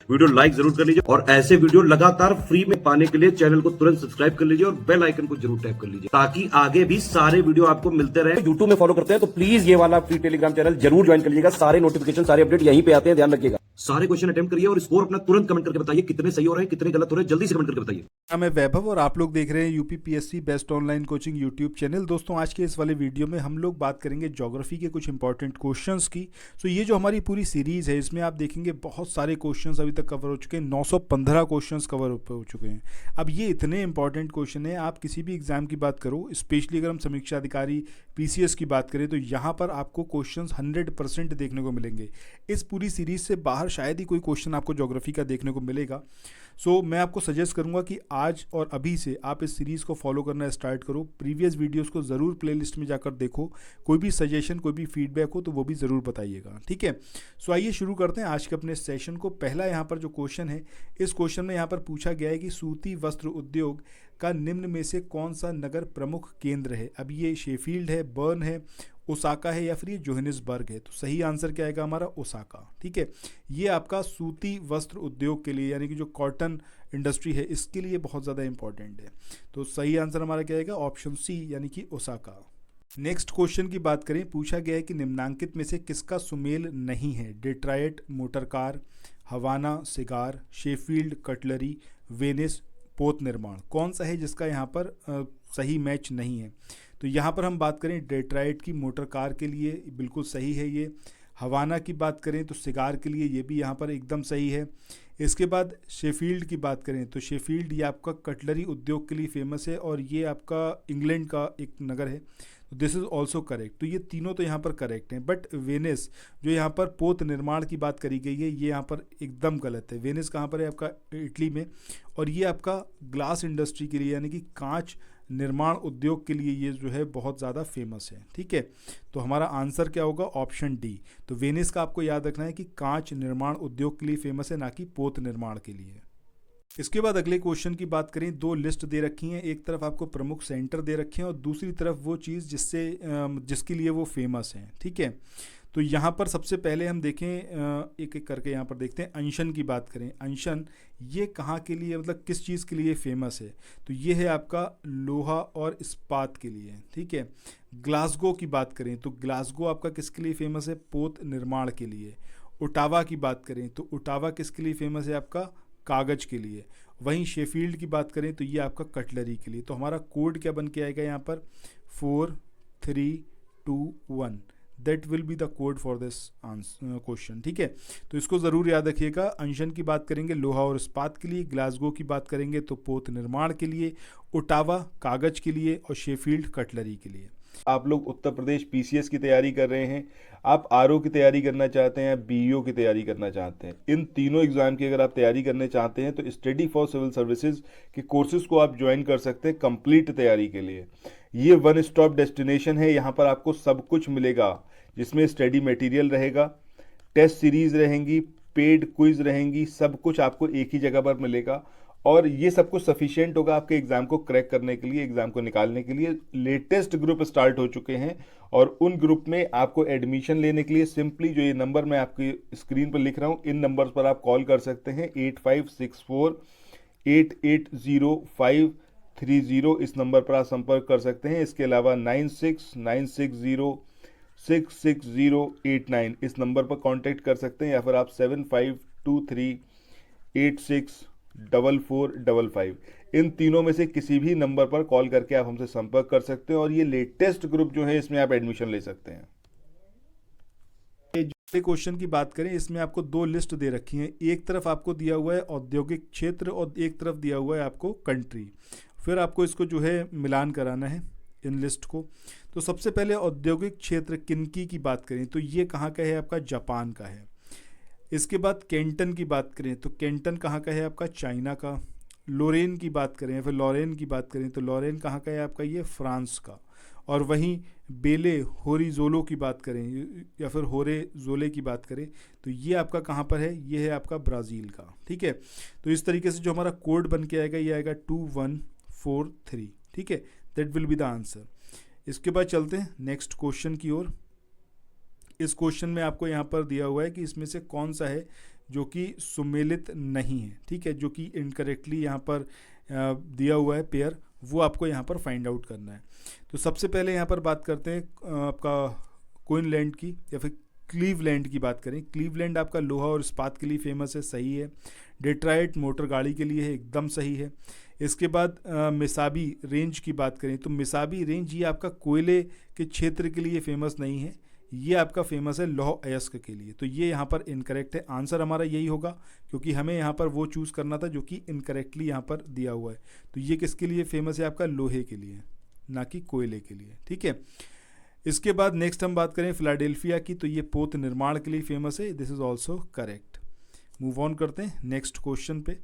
Video like जरूर कर लीजिए और ऐसे वीडियो लगातार फ्री में पाने के लिए चैनल को तुरंत सब्सक्राइब कर लीजिए और बेल आइकन को जरूर टैप कर लीजिए ताकि आगे भी सारे वीडियो आपको मिलते रहे। यूट्यूब में फॉलो करते हैं तो प्लीज ये वाला फ्री टेलीग्राम चैनल जरूर ज्वाइन कर लीजिएगा। सारे नोटिफिकेशन सारे अपडेट यहीं पे आते हैं, ध्यान रखिएगा। सारे क्वेश्चन अटेम्प्ट करिए और स्कोर अपना तुरंत कमेंट करके बताइए कितने सही हो रहे हैं कितने गलत हो रहे हैं, जल्दी से कमेंट करके बताइए। मैं वैभव और आप लोग देख रहे हैं UPPSC best online coaching YouTube channel. दोस्तों आज के इस वाले वीडियो में हम लोग बात करेंगे ज्योग्राफी के कुछ इंपॉर्टेंट क्वेश्चंस की। सो ये जो हमारी पूरी सीरीज़ है इसमें आप देखेंगे बहुत सारे क्वेश्चंस अभी तक कवर हो चुके हैं, 915 क्वेश्चंस कवर हो चुके हैं। अब ये इतने इंपॉर्टेंट क्वेश्चन हैं, आप किसी भी एग्जाम की बात करो, स्पेशली अगर हम समीक्षा अधिकारी पीसीएस की बात करें तो यहाँ पर आपको क्वेश्चंस 100% देखने को मिलेंगे। इस पूरी सीरीज से बाहर शायद ही कोई क्वेश्चन आपको ज्योग्राफी का देखने को मिलेगा। सो मैं आपको सजेस्ट करूंगा कि आज और अभी से आप इस सीरीज़ को फॉलो करना स्टार्ट करो। प्रीवियस वीडियोस को ज़रूर प्लेलिस्ट में जाकर देखो, कोई भी सजेशन कोई भी फीडबैक हो तो वो भी ज़रूर बताइएगा, ठीक है। सो आइए शुरू करते हैं आज के अपने सेशन को। पहला यहाँ पर जो क्वेश्चन है, इस क्वेश्चन में यहाँ पर पूछा गया है कि सूती वस्त्र उद्योग का निम्न में से कौन सा नगर प्रमुख केंद्र है। अब ये शेफील्ड है, बर्न है, ओसाका है या फिर ये जोहानिसबर्ग है। तो सही आंसर क्या आएगा हमारा, ओसाका, ठीक है। ये आपका सूती वस्त्र उद्योग के लिए यानी कि जो कॉटन इंडस्ट्री है इसके लिए बहुत ज़्यादा इंपॉर्टेंट है। तो सही आंसर हमारा क्या आएगा, ऑप्शन सी यानी कि ओसाका। नेक्स्ट क्वेश्चन की बात करें, पूछा गया है कि निम्नांकित में से किसका सुमेल नहीं है। Detroit motor car, Havana cigar, Sheffield cutlery, Venice पोत निर्माण। कौन सा है जिसका यहाँ पर सही मैच नहीं है। तो यहाँ पर हम बात करें डेट्राइट की मोटर कार के लिए बिल्कुल सही है ये। हवाना की बात करें तो सिगार के लिए ये भी यहाँ पर एकदम सही है। इसके बाद शेफील्ड की बात करें तो शेफील्ड ये आपका कटलरी उद्योग के लिए फेमस है और ये आपका इंग्लैंड का एक नगर है। तो दिस इज़ ऑल्सो करेक्ट। तो ये तीनों तो यहाँ पर करेक्ट हैं, बट वेनिस जो यहाँ पर पोत निर्माण की बात करी गई है ये यहाँ पर एकदम गलत है। वेनिस कहाँ पर है, आपका इटली में, और ये आपका ग्लास इंडस्ट्री के लिए यानी कि कांच निर्माण उद्योग के लिए ये जो है बहुत ज़्यादा फेमस है, ठीक है। तो हमारा आंसर क्या होगा, ऑप्शन डी। तो वेनिस का आपको याद रखना है कि कांच निर्माण उद्योग के लिए फेमस है, ना कि पोत निर्माण के लिए। इसके बाद अगले क्वेश्चन की बात करें, दो लिस्ट दे रखी हैं, एक तरफ आपको प्रमुख सेंटर दे रखे हैं और दूसरी तरफ वो चीज़ जिसके लिए वो फेमस हैं, ठीक है। तो यहाँ पर सबसे पहले हम देखें एक एक करके यहाँ पर देखते हैं। अनशन की बात करें, अनशन ये कहाँ के लिए मतलब किस चीज़ के लिए फेमस है। तो ये है आपका लोहा और इस्पात के लिए, ठीक है। ग्लासगो की बात करें तो ग्लासगो आपका किसके लिए फेमस है, पोत निर्माण के लिए। ओटावा की बात करें तो ओटावा किसके लिए फेमस है, आपका कागज़ के लिए। वहीं शेफील्ड की बात करें तो ये आपका कटलरी के लिए। तो हमारा कोड क्या बन के आएगा यहाँ पर, 4 3 2 1। That will be the code for this question, ठीक है। तो इसको ज़रूर याद रखिएगा। अनशन की बात करेंगे लोहा और इस्पात के लिए, ग्लासगो की बात करेंगे तो पोत निर्माण के लिए, ओटावा कागज़ के लिए और शेफील्ड कटलरी के लिए। आप लोग उत्तर प्रदेश पीसीएस की तैयारी कर रहे हैं, आप आरओ की तैयारी करना चाहते हैं, बीईओ की तैयारी करना चाहते हैं, इन तीनों एग्जाम की अगर आप तैयारी करने चाहते हैं तो स्टडी फॉर सिविल सर्विसेज के कोर्सेज को आप ज्वाइन कर सकते हैं कंप्लीट तैयारी के लिए। ये वन स्टॉप डेस्टिनेशन है, यहाँ पर आपको सब कुछ मिलेगा जिसमें स्टडी मटेरियल रहेगा, टेस्ट सीरीज रहेंगी, पेड क्विज रहेंगी, सब कुछ आपको एक ही जगह पर मिलेगा और ये सब कुछ सफिशिएंट होगा आपके एग्जाम को क्रैक करने के लिए, एग्जाम को निकालने के लिए। लेटेस्ट ग्रुप स्टार्ट हो चुके हैं और उन ग्रुप में आपको एडमिशन लेने के लिए सिंपली जो ये नंबर मैं आपकी स्क्रीन पर लिख रहा हूँ इन नंबर्स पर आप कॉल कर सकते हैं। 8564880530 इस नंबर पर आप संपर्क कर सकते हैं। इसके अलावा 9696066089 इस नंबर पर कांटेक्ट कर सकते हैं या फिर आप 7523864455 इन तीनों में से किसी भी नंबर पर कॉल करके आप हमसे संपर्क कर सकते हैं और ये लेटेस्ट ग्रुप जो है इसमें आप एडमिशन ले सकते हैं। क्वेश्चन की बात करें, इसमें आपको दो लिस्ट दे रखी हैं, एक तरफ आपको दिया हुआ है औद्योगिक क्षेत्र और एक तरफ दिया हुआ है आपको कंट्री। फिर आपको इसको जो है मिलान कराना है इन लिस्ट को। तो सबसे पहले औद्योगिक क्षेत्र किनकी की बात करें तो ये कहाँ का है, आपका जापान का है। इसके बाद कैंटन की बात करें तो कैंटन कहाँ का है, आपका चाइना का। लोरेन की बात करें फिर लॉरेन की बात करें तो लॉरेन कहाँ का है, आपका ये फ्रांस का। और वहीं बेले होरिजोलो की बात करें या फिर होरेजोले की बात करें तो ये आपका कहाँ पर है, ये है आपका ब्राज़ील का, ठीक है। तो इस तरीके से जो हमारा कोड बन के आएगा ये आएगा 2143, ठीक है। That will be the answer. इसके बाद चलते हैं नेक्स्ट क्वेश्चन की ओर। इस क्वेश्चन में आपको यहाँ पर दिया हुआ है कि इसमें से कौन सा है जो कि सुमेलित नहीं है, ठीक है, जो कि इनकरेक्टली यहाँ पर दिया हुआ है पेयर, वो आपको यहाँ पर फाइंड आउट करना है। तो सबसे पहले यहाँ पर बात करते हैं आपका क्वींसलैंड की, या फिर क्लीवलैंड की बात करें। क्लीवलैंड आपका लोहा और इस्पात के लिए फेमस है, सही है। डेट्रॉइट मोटर गाड़ी के लिए है, एकदम सही है। इसके बाद मिसाबी रेंज की बात करें तो मिसाबी रेंज ये आपका कोयले के क्षेत्र के लिए फेमस नहीं है, ये आपका फेमस है लौह अयस्क के लिए। तो ये यहाँ पर इनकरेक्ट है, आंसर हमारा यही होगा, क्योंकि हमें यहाँ पर वो चूज़ करना था जो कि इनकरेक्टली यहाँ पर दिया हुआ है। तो ये किसके लिए फेमस है? आपका लोहे के लिए, ना कि कोयले के लिए, ठीक है। इसके बाद नेक्स्ट हम बात करें फिलाडेल्फिया की, तो ये पोत निर्माण के लिए फेमस है, this is also correct. Move on करते हैं नेक्स्ट क्वेश्चन पे।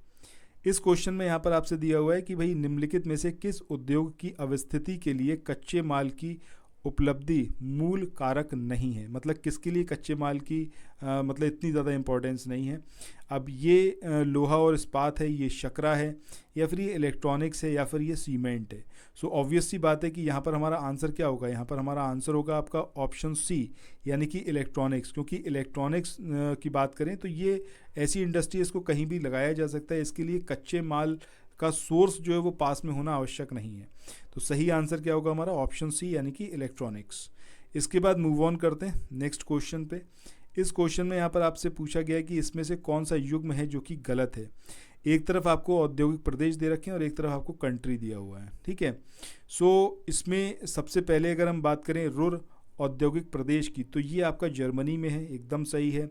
इस क्वेश्चन में यहाँ पर आपसे दिया हुआ है कि भाई निम्नलिखित में से किस उद्योग की अवस्थिति के लिए कच्चे माल की उपलब्धि मूल कारक नहीं है। मतलब किसके लिए कच्चे माल की मतलब इतनी ज़्यादा इम्पोर्टेंस नहीं है। अब ये लोहा और इस्पात है, ये शकरा है, या फिर ये इलेक्ट्रॉनिक्स है, या फिर ये सीमेंट है। सो ऑब्वियस सी बात है कि यहाँ पर हमारा आंसर क्या होगा? यहाँ पर हमारा आंसर होगा आपका ऑप्शन सी, यानी कि इलेक्ट्रॉनिक्स। क्योंकि इलेक्ट्रॉनिक्स की बात करें तो ये ऐसी इंडस्ट्री, इसको कहीं भी लगाया जा सकता है, इसके लिए कच्चे माल का सोर्स जो है वो पास में होना आवश्यक नहीं है। तो सही आंसर क्या होगा हमारा? ऑप्शन सी, यानी कि इलेक्ट्रॉनिक्स। इसके बाद मूव ऑन करते हैं नेक्स्ट क्वेश्चन पे। इस क्वेश्चन में यहाँ पर आपसे पूछा गया है कि इसमें से कौन सा युग्म है जो कि गलत है। एक तरफ आपको औद्योगिक प्रदेश दे रखे हैं और एक तरफ आपको कंट्री दिया हुआ है, ठीक है। सो इसमें सबसे पहले अगर हम बात करें रुर औद्योगिक प्रदेश की, तो ये आपका जर्मनी में है, एकदम सही है।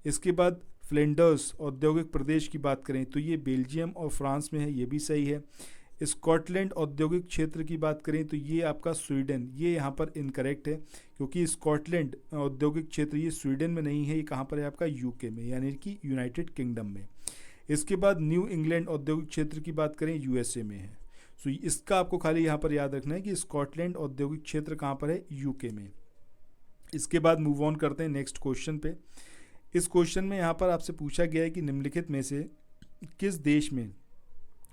इसके बाद फ्लैंडर्स औद्योगिक प्रदेश की बात करें तो ये बेल्जियम और फ्रांस में है, ये भी सही है। स्कॉटलैंड औद्योगिक क्षेत्र की बात करें तो ये आपका स्वीडन, ये यहाँ पर इनकरेक्ट है, क्योंकि स्कॉटलैंड औद्योगिक क्षेत्र ये स्वीडन में नहीं है, ये कहाँ पर है? आपका यूके में, यानी कि यूनाइटेड किंगडम में। इसके बाद न्यू इंग्लैंड औद्योगिक क्षेत्र की बात करें, यूएसए में है। सो इसका आपको खाली यहाँ पर याद रखना है कि स्कॉटलैंड औद्योगिक क्षेत्र कहाँ पर है? यूके में। इसके बाद मूव ऑन करते हैं नेक्स्ट क्वेश्चन पे। इस क्वेश्चन में यहाँ पर आपसे पूछा गया है कि निम्नलिखित में से किस देश में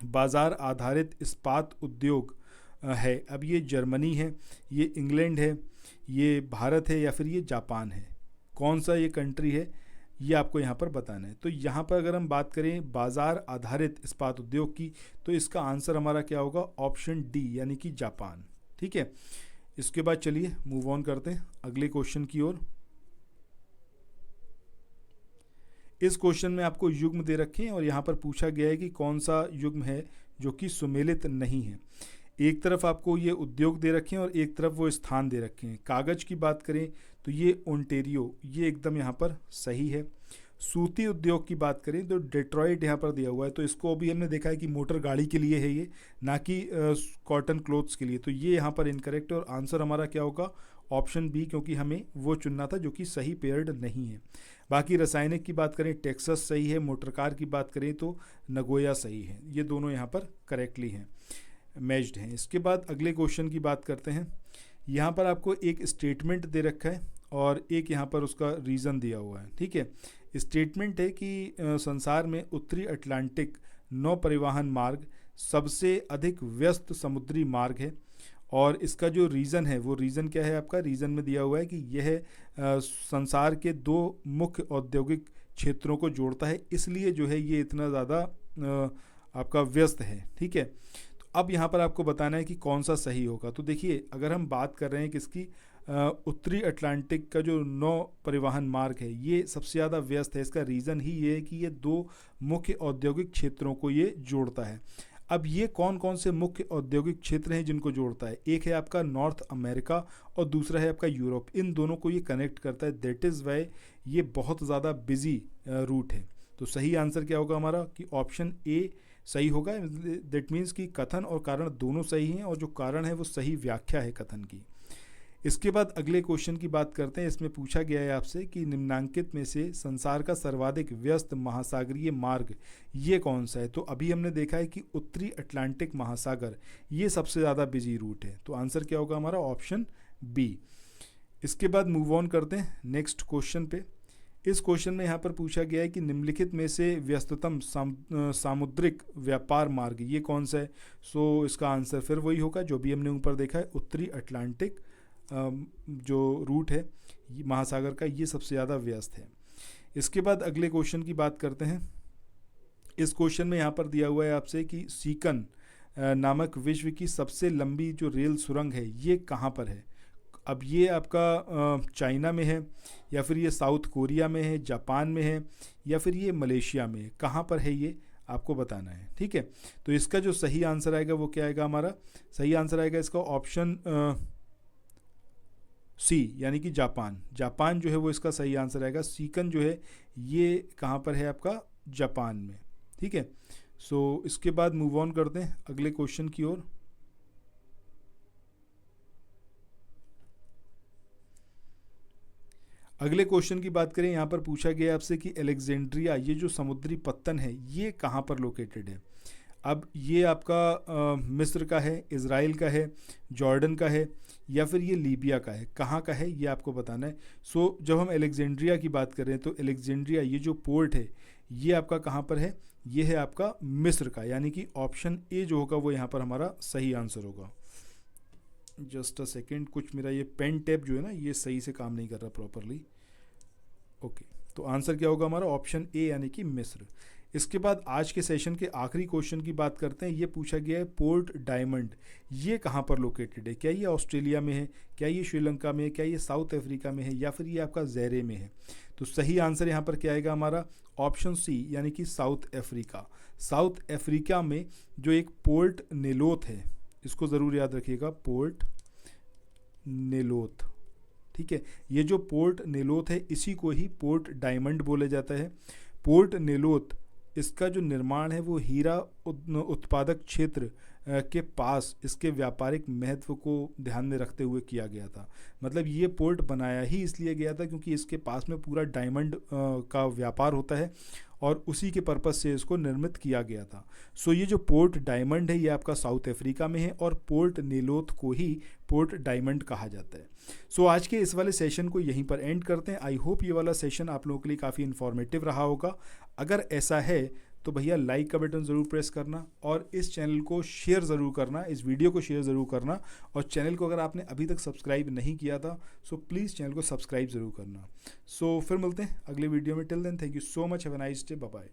बाजार आधारित इस्पात उद्योग है। अब ये जर्मनी है, ये इंग्लैंड है, ये भारत है, या फिर ये जापान है। कौन सा ये कंट्री है ये आपको यहाँ पर बताना है। तो यहाँ पर अगर हम बात करें बाजार आधारित इस्पात उद्योग की, तो इसका आंसर हमारा क्या होगा? ऑप्शन डी, यानी कि जापान, ठीक है। इसके बाद चलिए मूव ऑन करते हैं अगले क्वेश्चन की ओर। इस क्वेश्चन में आपको युग्म दे रखे हैं और यहाँ पर पूछा गया है कि कौन सा युग्म है जो कि सुमेलित नहीं है। एक तरफ आपको ये उद्योग दे रखे हैं और एक तरफ वो स्थान दे रखे हैं। कागज़ की बात करें तो ये ओंटेरियो, ये एकदम यहाँ पर सही है। सूती उद्योग की बात करें तो डेट्रॉइट यहाँ पर दिया हुआ है, तो इसको अभी हमने देखा है कि मोटर गाड़ी के लिए है ये, ना कि कॉटन क्लोथ्स के लिए। तो ये यहाँ पर इनकरेक्ट है और आंसर हमारा क्या होगा? ऑप्शन बी, क्योंकि हमें वो चुनना था जो कि सही पेयर्ड नहीं है। बाकी रासायनिक की बात करें टेक्सास सही है, मोटर कार की बात करें तो नगोया सही है। ये दोनों यहाँ पर करेक्टली हैं, मैच्ड हैं। इसके बाद अगले क्वेश्चन की बात करते हैं। यहाँ पर आपको एक स्टेटमेंट दे रखा है और एक यहाँ पर उसका रीज़न दिया हुआ है, ठीक है। स्टेटमेंट है कि संसार में उत्तरी अटलांटिक नौ परिवहन मार्ग सबसे अधिक व्यस्त समुद्री मार्ग है, और इसका जो रीज़न है वो रीज़न क्या है? आपका रीज़न में दिया हुआ है कि यह संसार के दो मुख्य औद्योगिक क्षेत्रों को जोड़ता है, इसलिए जो है ये इतना ज़्यादा आपका व्यस्त है, ठीक है। तो अब यहाँ पर आपको बताना है कि कौन सा सही होगा। तो देखिए, अगर हम बात कर रहे हैं किसकी, उत्तरी अटलांटिक का जो नौ परिवहन मार्ग है ये सबसे ज़्यादा व्यस्त है। इसका रीज़न ही ये है कि ये दो मुख्य औद्योगिक क्षेत्रों को ये जोड़ता है। अब ये कौन कौन से मुख्य औद्योगिक क्षेत्र हैं जिनको जोड़ता है? एक है आपका नॉर्थ अमेरिका और दूसरा है आपका यूरोप। इन दोनों को ये कनेक्ट करता है, दैट इज़ वाई ये बहुत ज़्यादा बिजी रूट है। तो सही आंसर क्या होगा हमारा? कि ऑप्शन ए सही होगा। दैट मीन्स कि कथन और कारण दोनों सही हैं, और जो कारण है वो सही व्याख्या है कथन की। इसके बाद अगले क्वेश्चन की बात करते हैं। इसमें पूछा गया है आपसे कि निम्नांकित में से संसार का सर्वाधिक व्यस्त महासागरीय मार्ग ये कौन सा है? तो अभी हमने देखा है कि उत्तरी अटलांटिक महासागर ये सबसे ज़्यादा बिजी रूट है, तो आंसर क्या होगा हमारा? Option B. इसके बाद मूव ऑन करते हैं नेक्स्ट क्वेश्चन पे। इस क्वेश्चन में यहाँ पर पूछा गया है कि निम्नलिखित में से व्यस्ततम सामुद्रिक व्यापार मार्ग ये कौन सा है? सो इसका आंसर फिर वही होगा जो भी हमने ऊपर देखा है, उत्तरी अटलांटिक जो रूट है महासागर का, ये सबसे ज़्यादा व्यस्त है। इसके बाद अगले क्वेश्चन की बात करते हैं। इस क्वेश्चन में यहाँ पर दिया हुआ है आपसे कि सीकन नामक विश्व की सबसे लंबी जो रेल सुरंग है ये कहाँ पर है। अब ये आपका चाइना में है, या फिर ये साउथ कोरिया में है, जापान में है, या फिर ये मलेशिया में है, कहाँ पर है ये आपको बताना है। ठीक है, तो इसका जो सही आंसर आएगा वो क्या आएगा, हमारा सही आंसर आएगा इसका ऑप्शन सी, यानी कि जापान। जापान जो है वो इसका सही आंसर आएगा। सीकन जो है ये कहाँ पर है आपका, जापान में। ठीक है, सो इसके बाद मूव ऑन करते हैं अगले क्वेश्चन की ओर। अगले क्वेश्चन की बात करें, यहाँ पर पूछा गया आपसे कि अलेक्जेंड्रिया ये जो समुद्री पत्तन है ये कहाँ पर लोकेटेड है। अब ये आपका मिस्र का है, इज़राइल का है, जॉर्डन का है, या फिर ये लीबिया का है, कहाँ का है ये आपको बताना है। सो जब हम अलेक्जेंड्रिया की बात कर रहे हैं तो अलेक्जेंड्रिया ये जो पोर्ट है ये आपका कहाँ पर है, ये है आपका मिस्र का, यानी कि ऑप्शन ए जो होगा वो यहाँ पर हमारा सही आंसर होगा। जस्ट अ सेकेंड, कुछ मेरा ये पेन टैप जो है ना ये सही से काम नहीं कर रहा प्रॉपरली। ओके, तो आंसर क्या होगा हमारा ऑप्शन ए, यानी कि मिस्र। इसके बाद आज के सेशन के आखिरी क्वेश्चन की बात करते हैं। ये पूछा गया है पोर्ट डायमंड ये कहाँ पर लोकेटेड है। क्या ये ऑस्ट्रेलिया में है, क्या ये श्रीलंका में है, क्या ये साउथ अफ्रीका में है, या फिर ये आपका ज़ैरे में है। तो सही आंसर यहाँ पर क्या आएगा हमारा ऑप्शन सी, यानी कि साउथ अफ्रीका। साउथ अफ्रीका में जो एक पोर्ट नेलोथ है, इसको ज़रूर याद रखिएगा, पोर्ट नेलोथ। ठीक है, ये जो पोर्ट नेलोथ है इसी को ही पोर्ट डायमंड बोला जाता है। पोर्ट नेलोथ इसका जो निर्माण है वो हीरा उत्पादक क्षेत्र के पास इसके व्यापारिक महत्व को ध्यान में रखते हुए किया गया था। मतलब ये पोर्ट बनाया ही इसलिए गया था क्योंकि इसके पास में पूरा डायमंड का व्यापार होता है और उसी के पर्पज़ से इसको निर्मित किया गया था। सो ये जो पोर्ट डायमंड है ये आपका साउथ अफ्रीका में है और पोर्ट नेलोथ को ही पोर्ट डायमंड कहा जाता है। सो आज के इस वाले सेशन को यहीं पर एंड करते हैं। आई होप ये वाला सेशन आप लोगों के लिए काफ़ी इन्फॉर्मेटिव रहा होगा। अगर ऐसा है तो भैया लाइक का बटन ज़रूर प्रेस करना और इस चैनल को शेयर ज़रूर करना, इस वीडियो को शेयर ज़रूर करना। और चैनल को अगर आपने अभी तक सब्सक्राइब नहीं किया था सो प्लीज़ चैनल को सब्सक्राइब ज़रूर करना। सो फिर मिलते हैं अगले वीडियो में। Till then thank you so much, have a nice day, bye bye.